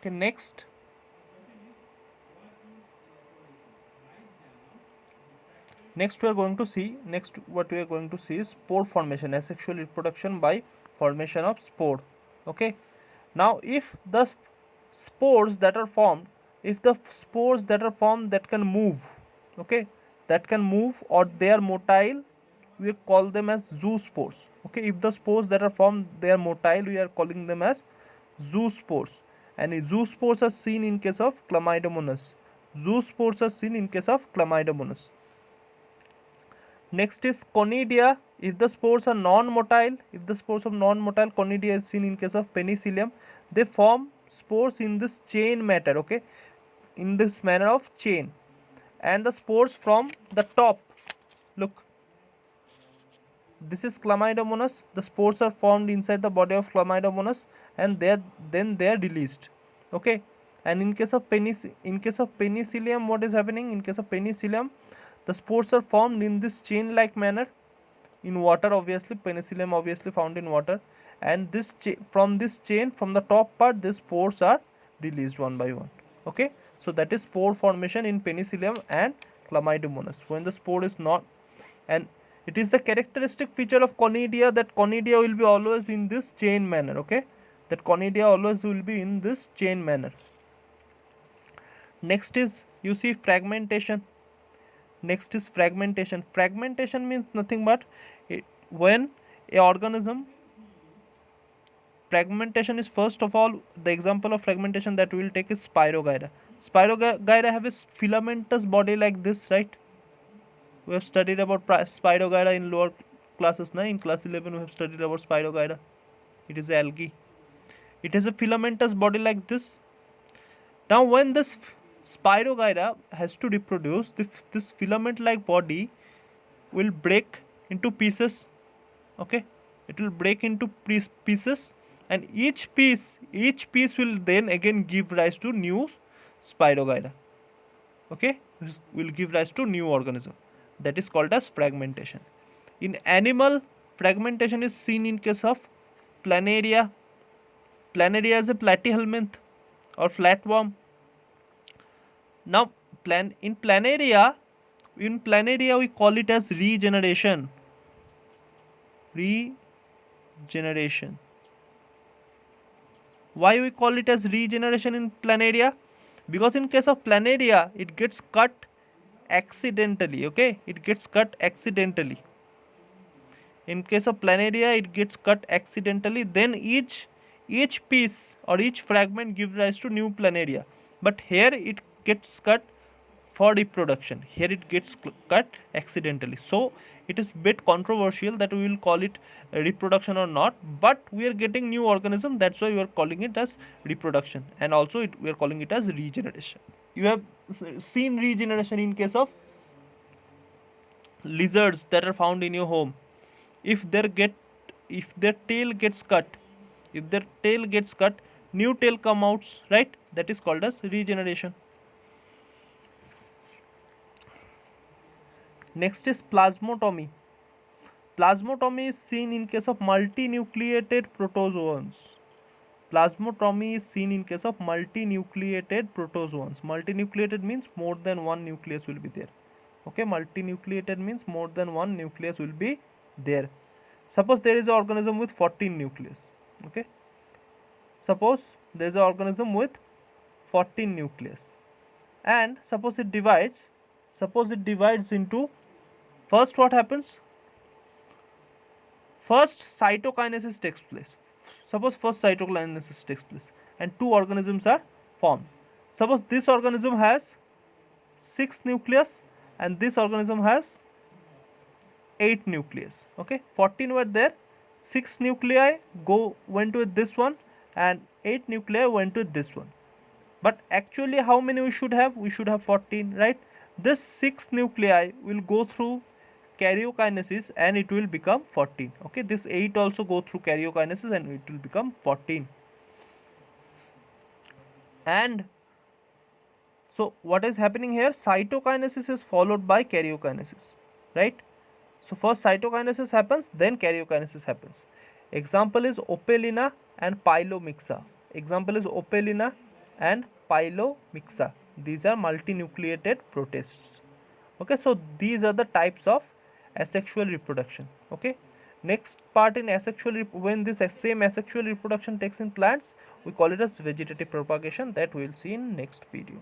Okay, next we are going to see, what we are going to see is spore formation, asexual reproduction by formation of spore. Okay, now if the spores that are formed, that can move, okay, that can move or they are motile, we call them as zoospores. Okay, if the spores that are formed they are motile, we are calling them as zoospores. And zoospores are seen in case of Chlamydomonas. Next is conidia. If the spores are non-motile, conidia is seen in case of Penicillium. They form spores in this chain matter, okay, in this manner of chain. And the spores from the top, look, this is Chlamydomonas. The spores are formed inside the body of Chlamydomonas, and then they are released. Okay, and in case of Penicillium, what is happening? In case of Penicillium, the spores are formed in this chain-like manner in water. Obviously, Penicillium obviously found in water, and from this chain, from the top part, these spores are released one by one. Okay, so that is spore formation in Penicillium and Chlamydomonas. When the spore is not, and it is the characteristic feature of conidia that conidia will be always in this chain manner. Okay, that conidia always will be in this chain manner. Next is, you see, fragmentation. Fragmentation means nothing but when a organism, fragmentation is, first of all, the example of fragmentation that we will take is Spirogyra have a filamentous body like this, right? We have studied about Spirogyra in lower classes. In class 11 we have studied about Spirogyra. It is algae. It has a filamentous body like this. Now when this Spirogyra has to reproduce, this filament like body will break into pieces. Okay, it will break into pieces, and each piece will then again give rise to new Spirogyra. Okay, will give rise to new organism. That is called as fragmentation. In animal, fragmentation is seen in case of Planaria. Planaria is a platyhelminth or flatworm. Now, in Planaria we call it as regeneration. Why we call it as regeneration in Planaria? Because in case of Planaria, it gets cut accidentally. Okay, it gets cut accidentally. In case of Planaria, it gets cut accidentally. Then each piece or each fragment gives rise to new Planaria. But here it gets cut for reproduction. Here it gets cut accidentally. So it is bit controversial that we will call it reproduction or not. But we are getting new organism. That's why we are calling it as reproduction. And also we are calling it as regeneration. You have seen regeneration in case of lizards that are found in your home. If their tail gets cut, new tail come out, right? That is called as regeneration. Next is plasmotomy. Plasmotomy is seen in case of multinucleated protozoans. Multinucleated means more than one nucleus will be there. Okay, multinucleated means more than one nucleus will be there. Suppose there is an organism with 14 nucleus. Okay, suppose there is an organism with 14 nucleus, and suppose it divides into, first what happens? First cytokinesis takes place. Suppose first cytokinesis takes place and two organisms are formed. Suppose this organism has 6 nucleus and this organism has 8 nucleus. Okay, 14 were there, 6 nuclei went with this one and 8 nuclei went with this one. But actually how many we should have? We should have 14, right? This 6 nuclei will go through karyokinesis and it will become 14. Okay, this 8 also go through karyokinesis and it will become 14. And so what is happening here? Cytokinesis is followed by karyokinesis, right? So first cytokinesis happens, then karyokinesis happens. Example is Opelina and Pylomyxa. and Pylomyxa. These are multinucleated protists. Okay, so these are the types of asexual reproduction. Okay, next part in when this same asexual reproduction takes in plants, we call it as vegetative propagation, that we will see in next video.